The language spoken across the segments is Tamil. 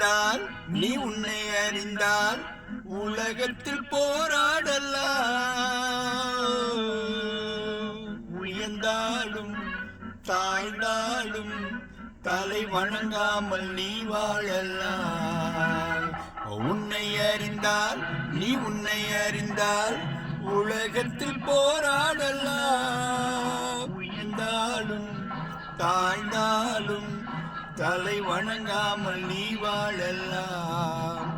அறிந்தால் நீ உன்னை அறிந்தால் உலகத்தில் போராடலாம். உயர்ந்தாலும் தாழ்ந்தாலும் தலை வணங்காமல் நீ வாழலாம். உன்னை அறிந்தால் நீ உன்னை அறிந்தால் உலகத்தில் போராடலாம். உயர்ந்தாலும் தாழ்ந்தாலும் தலை வணங்காமல் நீ வாழலாம்.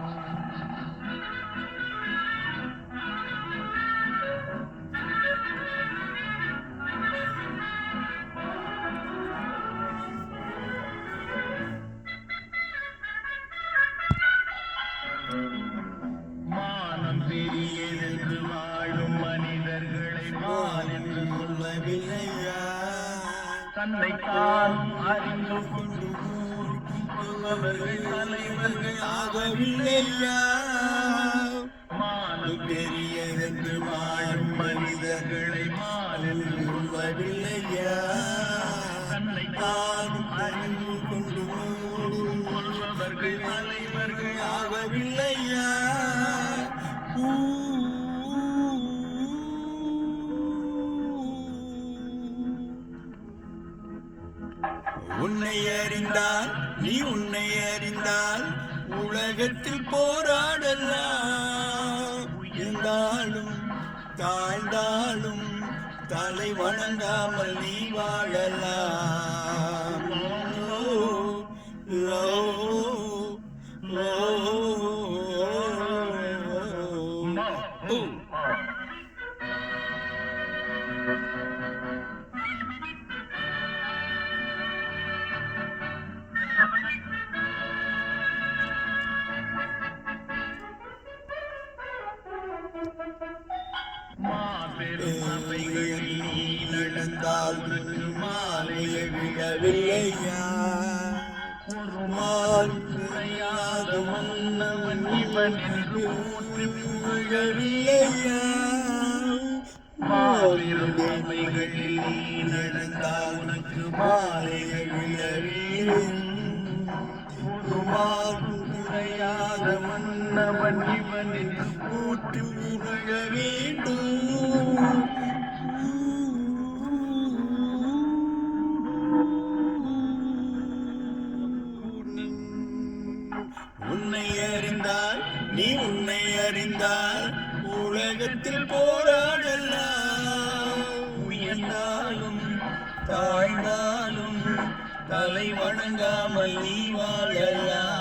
மானம் பெரியதென்று வாழும் மனிதர்களை மான் என்று சொல்லவில்லையா? தன்னைத்தான் அறிந்து கொண்டு கொள்பவர்கள் தலைவர்கள் ஆகவில்லையா? மானம் பெரியதென்று வாழும் மனிதர்களை மான் என்று சொல்லவில்லையா? தன்னைத்தான் அறிந்து கொண்டு கொள்பவர்கள் தலைவர்கள் ஆகவில்லையா? உன்னை அறிந்தால் நீ உன்னை அறிந்தால் உலகத்தில் போராடலாம். உயர்ந்தாலும் தாழ்ந்தாலும் தலை வணங்காமல் நீ வாழலாம். மாபெரும் அவைகளில் நீ நடந்தால் மாலையை விழவில்லையா? ஒரு மால் குறையாத மன்னவன் இவன் என்று போற்றி புகழவில்லையா? மாபெரும் அவைகளில் நீ நடந்தால் உனக்கு மாலையை விழவில்லை. ஒரு மால் குறையாத மன்னவன் இவன் என்று போற்றி புகழ வேண்டும். உன்னை அறிந்தால் நீ உன்னை அறிந்தால் உலகத்தில் போராடலாம். உயர்ந்தாலும் தாழ்ந்தாலும் தலை வணங்காமல் நீ வாழலாம்.